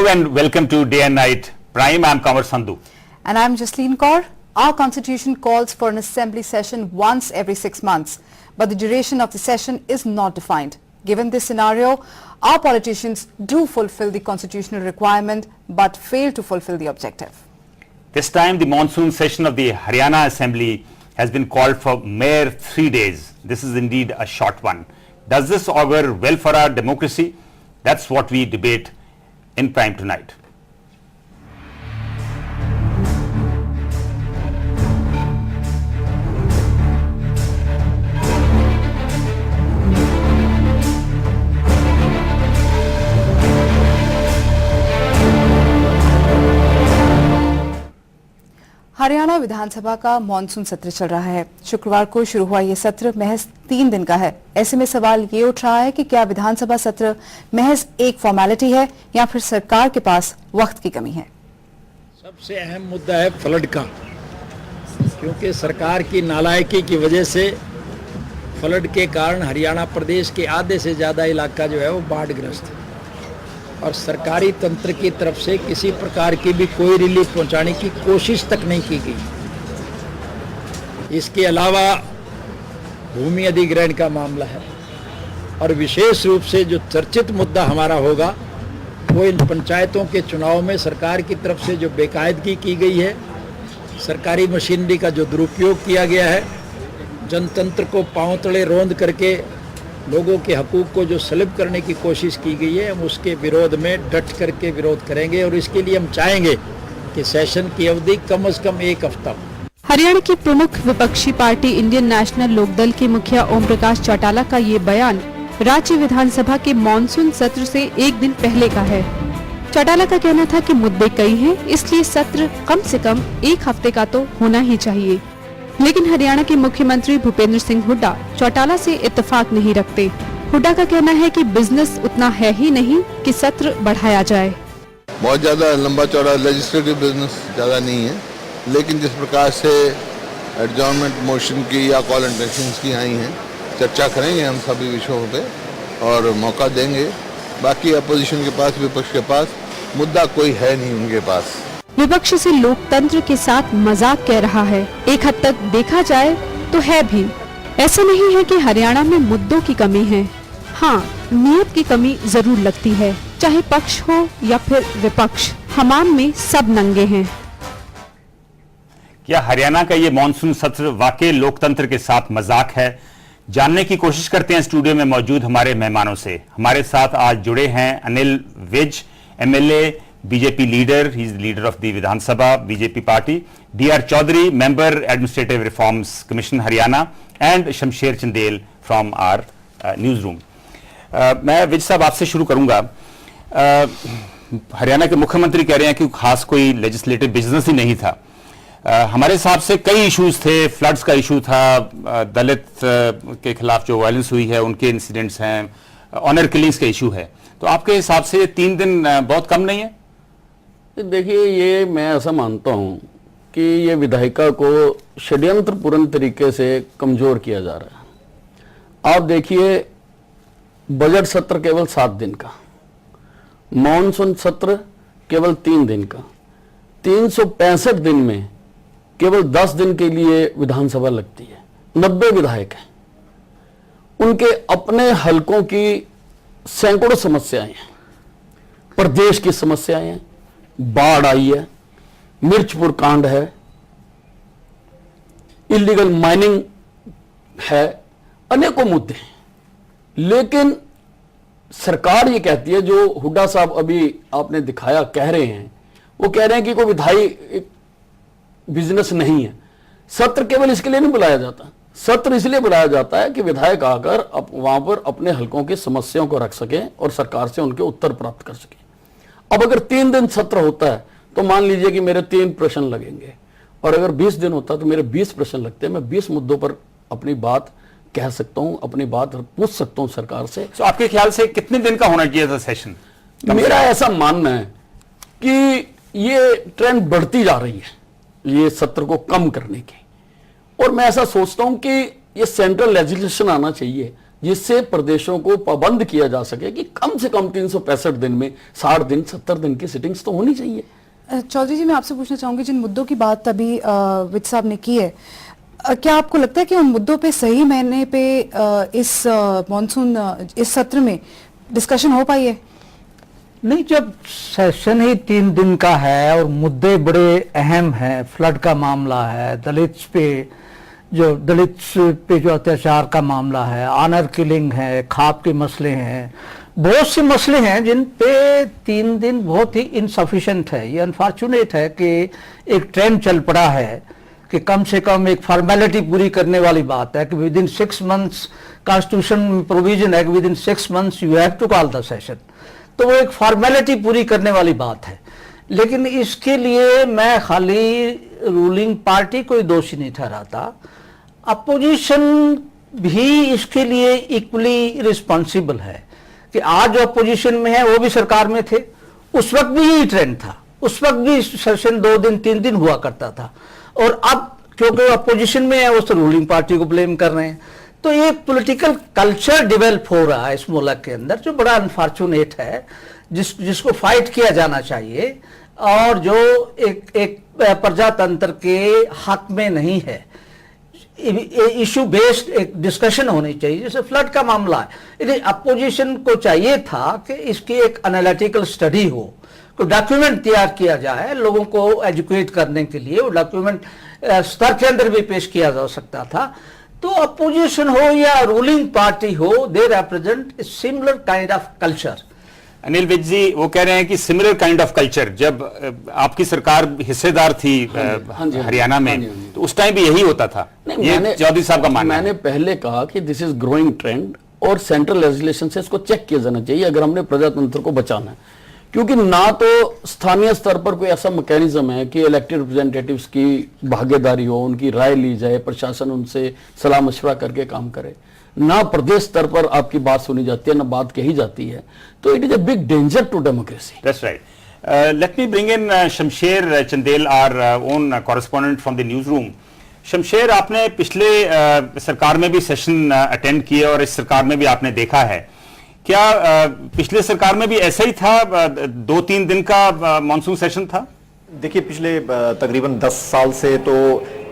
Hello and welcome to Day and Night Prime. I'm Kamar Sandhu. And I'm Jasleen Kaur. Our constitution calls for an assembly session once every 6 months, but the duration of the session is not defined. Given this scenario, our politicians do fulfill the constitutional requirement but fail to fulfill the objective. This time the monsoon session of the Haryana Assembly has been called for mere 3 days. This is indeed a short one. Does this augur well for our democracy? That's what we debate in Prime tonight. Haryana विधानसभा का monsoon सत्र चल रहा है। शुक्रवार को शुरू हुआ ये सत्र महज 3 दिन का है। ऐसे में सवाल ये उठ रहा है कि क्या विधानसभा सत्र महज एक फॉर्मेलिटी है या फिर सरकार के पास वक्त की कमी है। सबसे अहम मुद्दा है फ्लड का, क्योंकि सरकार की नालायकी की वजह से फ्लड के कारण हरियाणा प्रदेश के आधे से ज़्यादा इलाका जो है वो बाढ़ग्रस्त है और सरकारी तंत्र की तरफ से किसी प्रकार की भी कोई रिलीफ पहुंचाने की कोशिश तक नहीं की गई। इसके अलावा भूमि अधिग्रहण का मामला है और विशेष रूप से जो चर्चित मुद्दा हमारा होगा वो इन पंचायतों के चुनाव में सरकार की तरफ से जो बेकायदगी की गई है, सरकारी मशीनरी का जो दुरुपयोग किया गया है, जनतंत्र को पांव तले रौंद करके लोगों के हकूक को जो सलब करने की कोशिश की गई है, हम उसके विरोध में डट करके विरोध करेंगे और इसके लिए हम चाहेंगे कि सेशन की अवधि कम से कम 1 हफ्ता हो। हरियाणा की प्रमुख विपक्षी पार्टी इंडियन नेशनल लोकदल के मुखिया ओम प्रकाश चौटाला का ये बयान राज्य विधानसभा के मानसून सत्र से 1 दिन पहले का है। चौटाला का कहना था कि मुद्दे कई हैं, इसलिए सत्र कम से कम 1 हफ्ते का तो होना ही चाहिए। लेकिन हरियाणा के मुख्यमंत्री भूपेंद्र सिंह हुड्डा चौटाला से इत्तेफाक नहीं रखते। हुड्डा का कहना है कि बिजनेस उतना है ही नहीं कि सत्र बढ़ाया जाए। बहुत ज्यादा लंबा चौड़ा लेजिस्लेटिव बिजनेस ज्यादा नहीं है, लेकिन जिस प्रकार से एडजॉर्नमेंट मोशन की या कॉल इंटेंशंस की आई हैं, चर्चा करेंगे हम सभी विषयों पे और मौका देंगे। बाकी अपोजिशन के पास, विपक्ष के पास मुद्दा कोई है नहीं उनके पास। विपक्ष से लोकतंत्र के साथ मजाक कह रहा है। एक हद तक देखा जाए तो है भी। ऐसा नहीं है कि हरियाणा में मुद्दों की कमी है। हाँ, नियत की कमी जरूर लगती है, चाहे पक्ष हो या फिर विपक्ष, हमाम में सब नंगे हैं। क्या हरियाणा का ये मानसून सत्र वाकई लोकतंत्र के साथ मजाक है? जानने की कोशिश करते हैं स्टूडियो में मौजूद हमारे मेहमानों से। हमारे साथ आज जुड़े हैं Anil Vij, MLA, BJP leader, he is leader of the Vidhan Sabha BJP party, DR Chaudhary, member administrative reforms commission Haryana, and Shamsher Chandel from our news room. मैं विज साहब आपसे शुरू करूंगा। हरियाणा के मुख्यमंत्री कह रहे हैं कि खास कोई लेजिस्लेटिव बिजनेस ही नहीं था। हमारे हिसाब से कई इश्यूज थे, फ्लड्स का इशू था, दलित के खिलाफ जो वायलेंस हुई है उनके इंसिडेंट्स हैं, ऑनर किलिंग्स का इशू है। तो आपके हिसाब से 3 दिन बहुत कम नहीं है? देखिए, ये मैं ऐसा मानता हूं कि ये विधायिका को षड्यंत्रपूर्ण तरीके से कमजोर किया जा रहा है। आप देखिए, बजट सत्र केवल 7 दिन का, मॉनसून सत्र केवल 3 दिन का, 365 दिन में केवल 10 दिन के लिए विधानसभा लगती है। 90 विधायक हैं, उनके अपने हलकों की सैकड़ों समस्याएं हैं, प्रदेश की समस्याएं हैं, बाढ़ आई है, मिर्चपुर कांड है, इलीगल माइनिंग है, अनेकों मुद्दे हैं। लेकिन सरकार ये कहती है, जो हुड्डा साहब अभी आपने दिखाया कह रहे हैं, वो कह रहे हैं कि कोई विधायी बिजनेस नहीं है। सत्र केवल इसके लिए नहीं बुलाया जाता, सत्र इसलिए बुलाया जाता है कि विधायक आकर वहां पर अपने हलकों की समस्याओं को रख सके और सरकार से उनके उत्तर प्राप्त कर सके। अब अगर 3 दिन सत्र होता है तो मान लीजिए कि मेरे 3 प्रश्न लगेंगे, और अगर 20 दिन होता तो मेरे 20 प्रश्न लगते हैं। मैं 20 मुद्दों पर अपनी बात कह सकता हूं, अपनी बात पूछ सकता हूं सरकार से। तो आपके ख्याल से कितने दिन का होना चाहिए था सेशन? मेरा ऐसा मानना है कि ये ट्रेंड बढ़ती जा रही है, ये सत्र को कम करने की, और मैं ऐसा सोचता हूं कि ये सेंट्रल लेजिस्लेशन आना चाहिए जिससे प्रदेशों को पाबंद किया जा सके कि कम से कम 365 दिन में 60 दिन 70 दिन की सिटिंग्स तो होनी चाहिए। चौधरी जी, मैं आपसे पूछना चाहूंगी, जिन मुद्दों की बात अभी विज साहब ने की है, क्या आपको लगता है कि उन मुद्दों पे सही महीने पे इस मॉनसून इस सत्र में डिस्कशन हो पाई है? नहीं, जब सेशन ही 3 दिन का है और मुद्दे बड़े अहम हैं, फ्लड का मामला है, दलित पे जो अत्याचार का मामला है, ऑनर किलिंग है, खाप के मसले हैं, बहुत से मसले हैं जिन पे 3 दिन बहुत ही इनसफिशिएंट है। ये अनफॉर्चुनेट है कि एक ट्रेंड चल पड़ा है कि कम से कम एक फॉर्मेलिटी पूरी करने वाली बात है कि within 6 months, constitution provision है कि within 6 months you have to call the session, तो वो एक फॉर्मेलिटी पूरी करने वाली बात है। लेकिन इसके लिए मैं खाली रूलिंग पार्टी कोई दोषी नहीं ठहराता, अपोजिशन भी इसके लिए इक्वली रिस्पॉन्सिबल है कि आज जो अपोजिशन में है वो भी सरकार में थे, उस वक्त भी यही ट्रेंड था, उस वक्त भी सेशन 2 दिन 3 दिन हुआ करता था, और अब क्योंकि अपोजिशन में है वो तो रूलिंग पार्टी को ब्लेम कर रहे हैं। तो ये पॉलिटिकल कल्चर डेवलप हो रहा है इस मुल्क के अंदर जो बड़ा अनफॉर्चुनेट है, जिसको फाइट किया जाना चाहिए और जो एक प्रजातंत्र के हक में नहीं है। इशू बेस्ड एक डिस्कशन होनी चाहिए, जैसे फ्लड का मामला है, अपोजिशन को चाहिए था कि इसकी एक एनालिटिकल स्टडी हो, कोई डॉक्यूमेंट तैयार किया जाए लोगों को एजुकेट करने के लिए, वो डॉक्यूमेंट स्तर के अंदर भी पेश किया जा सकता था। तो अपोजिशन हो या रूलिंग पार्टी हो, they represent similar kind of culture. Anil Vij ji वो कह रहे हैं कि सिमिलर काइंड ऑफ कल्चर, जब आपकी सरकार हिस्सेदार थी हरियाणा में, तो उस टाइम भी यही होता था। ये चौधरी साहब का मानना है। मैंने पहले कहा कि दिस इज ग्रोइंग ट्रेंड और सेंट्रल लेजिस्लेशन से इसको चेक किया जाना चाहिए अगर हमने प्रजातंत्र को बचाना है, क्योंकि ना तो स्थानीय स्तर पर कोई ऐसा मैकेनिज्म है कि इलेक्टेड रिप्रेजेंटेटिव्स की भागीदारी हो, उनकी राय ली जाए, प्रशासन उनसे सलाह मशवरा करके काम करे, ना प्रदेश स्तर पर आपकी बात सुनी जाती है, ना बात कही जाती है, तो it is a big danger to democracy. That's right. Let me bring in Shamsher Chandel, our own correspondent from the news room. Shamsher, आपने पिछले सरकार में भी सेशन अटेंड किए और इस सरकार में भी आपने देखा है, क्या पिछले सरकार में भी ऐसा ही था, 2-3 दिन का मॉनसून सेशन था? देखिए, पिछले तकरीबन 10 साल से तो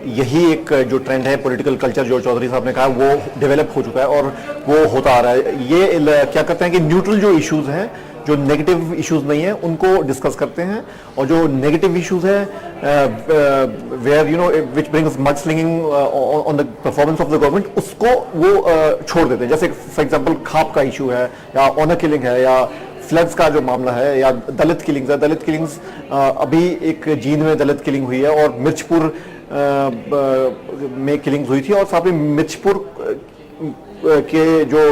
यही एक जो ट्रेंड है, पॉलिटिकल कल्चर जो चौधरी साहब ने कहा, वो डेवलप हो चुका है और वो होता आ रहा है। ये क्या करते हैं कि न्यूट्रल जो इश्यूज हैं, जो नेगेटिव इश्यूज नहीं है, उनको डिस्कस करते हैं, और जो नेगेटिव इश्यूज है where you know which brings mud slinging on the performance of the government, उसको वो छोड़ देते हैं। जैसे फॉर एग्जांपल खाप का इशू है, या ऑनर किलिंग है, या फ्लड्स का जो मामला है, या दलित किलिंग्स है। दलित किलिंग्स अभी एक जींद में दलित किलिंग हुई है और मिर्चपुर में किलिंग्स हुई थी, और साथ में मिर्चपुर के जो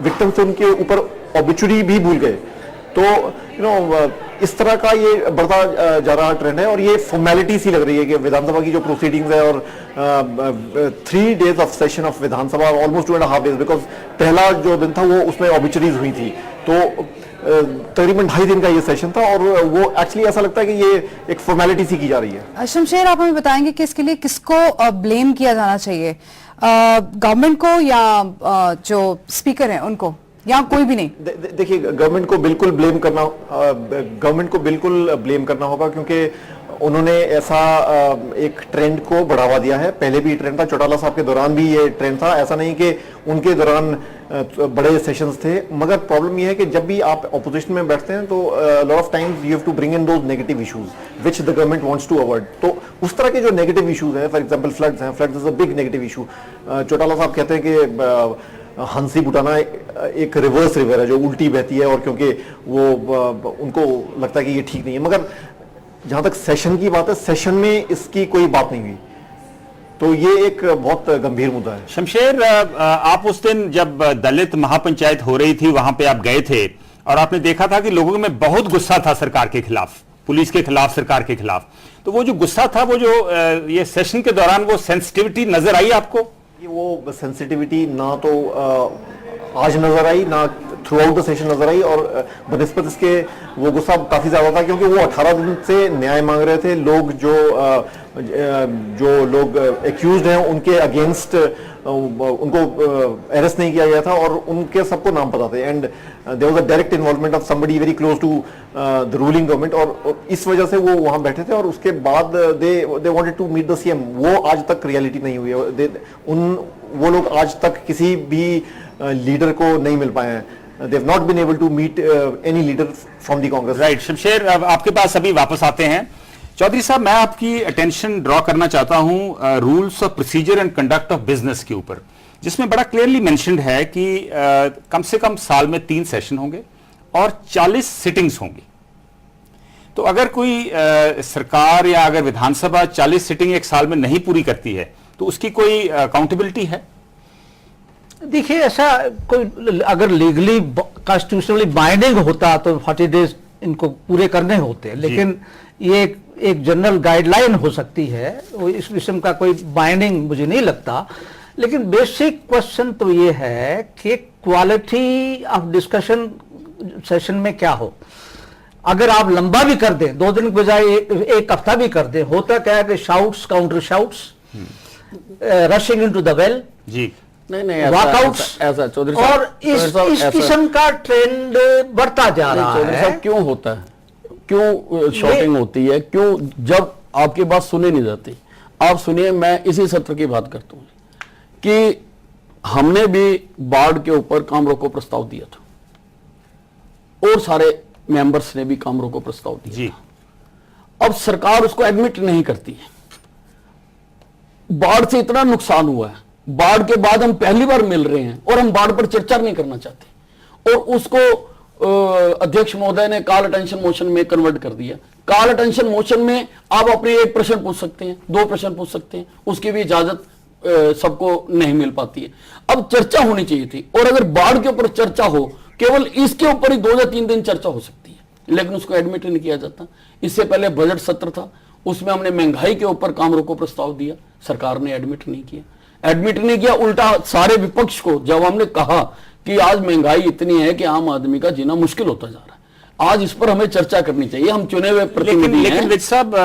विक्टिम्स थे उनके ऊपर ऑबिचुरी भी भूल गए। तो यू नो इस तरह का ये बढ़ता जा रहा ट्रेंड है, और ये फॉर्मेलिटी सी लग रही है कि विधानसभा की जो प्रोसीडिंग्स है, और 3 days of session of Vidhan Sabha, almost 2.5 days, because पहला जो दिन था वो उसमें ऑबिचुरीज हुई थी, तो तकरीबन 2.5 दिन का ये सेशन था, और वो एक्चुअली ऐसा लगता है कि ये एक फॉर्मेलिटी सी की जा रही है। शमशेर, आप हमें बताएंगे कि इसके लिए किसको ब्लेम किया जाना चाहिए, गवर्नमेंट को या जो स्पीकर हैं उनको, या कोई भी नहीं? देखिए, गवर्नमेंट को बिल्कुल ब्लेम करना होगा, क्योंकि उन्होंने ऐसा एक ट्रेंड को बढ़ावा दिया है। पहले भी ट्रेंड था, चौटाला साहब के दौरान भी ये ट्रेंड था, ऐसा नहीं कि उनके दौरान बड़े सेशंस थे। मगर प्रॉब्लम ये है कि जब भी आप ऑपोजिशन में बैठते हैं तो lot of times you have to bring in those negative issues which the government wants to avoid. तो उस तरह के जो नेगेटिव इश्यूज हैं, फॉर एग्जांपल फ्लड्स हैं, floods is a big negative issue. Chautala साहब कहते हैं कि हंसी बुटाना एक रिवर्स रिवर है जो उल्टी बहती है, और क्योंकि वो उनको लगता है कि ये ठीक नहीं है। मगर जहां तक सेशन की बात है, सेशन में इसकी कोई बात नहीं हुई, तो ये एक बहुत गंभीर मुद्दा है। शमशेर, आप उस दिन जब दलित महापंचायत हो रही थी वहां पे आप गए थे, और आपने देखा था कि लोगों में बहुत गुस्सा था सरकार के खिलाफ, पुलिस के खिलाफ, सरकार के खिलाफ। तो वो जो गुस्सा था, वो जो ये सेशन के दौरान वो सेंसिटिविटी नजर आई आपको? वो सेंसिटिविटी ना तो आज नजर आई, ना थ्रू आउट द सेशन नजर आई, और बनिस्बत इसके वो गुस्सा काफी ज्यादा था क्योंकि वो 18 दिन से न्याय मांग रहे थे। लोग जो लोग एक्यूज्ड हैं उनके अगेंस्ट उनको अरेस्ट नहीं किया गया था और उनके सबको नाम पता थे, and there was a direct involvement of somebody very close to the ruling government, और इस वजह से वो वहां बैठे थे। और उसके बाद they wanted to meet the CM, वो आज तक रियलिटी नहीं हुई है। वो लोग आज तक किसी भी लीडर को नहीं मिल पाए हैं। They have not been able to meet any leader from the Congress. Right Shamsher, अब आपके पास अभी वापस आते हैं। चौधरी साहब, मैं आपकी अटेंशन ड्रॉ करना चाहता हूं rules of procedure and conduct of business के ऊपर, जिसमें बड़ा क्लियरली मेंशन्ड है कि कम से कम साल में 3 सेशन होंगे और 40 सिटिंग्स होंगी। तो अगर कोई सरकार या अगर विधानसभा 40 सिटिंग एक साल में नहीं पूरी करती है तो उसकी कोई अकाउंटेबिलिटी है? देखिए, ऐसा कोई अगर लीगली कॉन्स्टिट्यूशनली बाइंडिंग होता तो 40 डेज इनको पूरे करने होते, लेकिन ये एक जनरल गाइडलाइन हो सकती है, इस किस्म का कोई बाइंडिंग मुझे नहीं लगता। लेकिन बेसिक क्वेश्चन तो ये है कि क्वालिटी ऑफ डिस्कशन सेशन में क्या हो। अगर आप लंबा भी कर दें, 2 दिन के बजाय एक हफ्ता भी कर दें, होता क्या है कि shouts counter shouts, rushing into the well जी, नहीं वॉकआउट्स, ऐसा चौधरी और इस किस्म का ट्रेंड बढ़ता जा रहा है। क्यों होता है, क्यों शॉटिंग होती है, क्यों जब आपकी बात सुनी नहीं जाती? आप सुनिए, मैं इसी सत्र की बात करता हूं कि हमने भी बाढ़ के ऊपर काम रोको प्रस्ताव दिया था और सारे मेंबर्स ने भी काम रोको प्रस्ताव दिया जी। अब सरकार उसको एडमिट नहीं करती है। बाढ़ से इतना नुकसान हुआ है, बाढ़ के बाद हम पहली बार मिल रहे हैं और हम बाढ़ पर चर्चा नहीं करना चाहते, और उसको अध्यक्ष महोदय ने कॉल अटेंशन मोशन में कन्वर्ट कर दिया। कॉल अटेंशन मोशन में आप अपने एक प्रश्न पूछ सकते हैं, 2 प्रश्न पूछ सकते हैं, उसकी भी इजाजत सबको नहीं मिल पाती है। अब चर्चा होनी चाहिए थी, और अगर बाढ़ के ऊपर चर्चा हो, केवल इसके ऊपर ही 2 या 3 दिन चर्चा हो सकती है, लेकिन उसको एडमिट नहीं किया जाता। इससे पहले बजट सत्र था, उसमें हमने महंगाई के ऊपर काम रोको प्रस्ताव दिया, सरकार ने एडमिट नहीं किया। उल्टा सारे विपक्ष को जब हमने कहा कि आज महंगाई इतनी है कि आम आदमी का जीना मुश्किल होता जा रहा है, आज इस पर हमें चर्चा करनी चाहिए, हम चुने हुए प्रतिनिधि हैं। लेकिन विज साहब,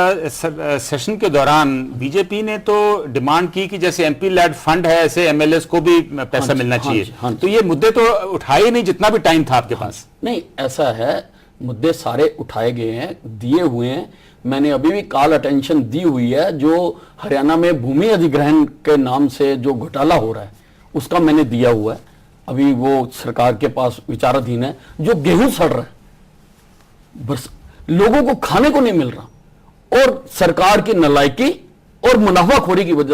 सेशन के दौरान बीजेपी ने तो डिमांड की कि जैसे एमपी लेड फंड है, ऐसे एमएलएस को भी पैसा मिलना चाहिए। तो ये मुद्दे तो उठाए नहीं जितना भी टाइम था आपके पास। नहीं, ऐसा है, मुद्दे सारे उठाए गए हैं, दिए हुए हैं। मैंने अभी भी कॉल अटेंशन दी हुई है, जो हरियाणा में भूमि अधिग्रहण के नाम से जो घोटाला हो रहा है उसका मैंने दिया हुआ है, अभी वो सरकार के पास विचाराधीन है। जो गेहूं सड़ रहा है, बस लोगों को खाने को नहीं मिल रहा, और सरकार की नालायकी और मुनाफाखोरी की वजह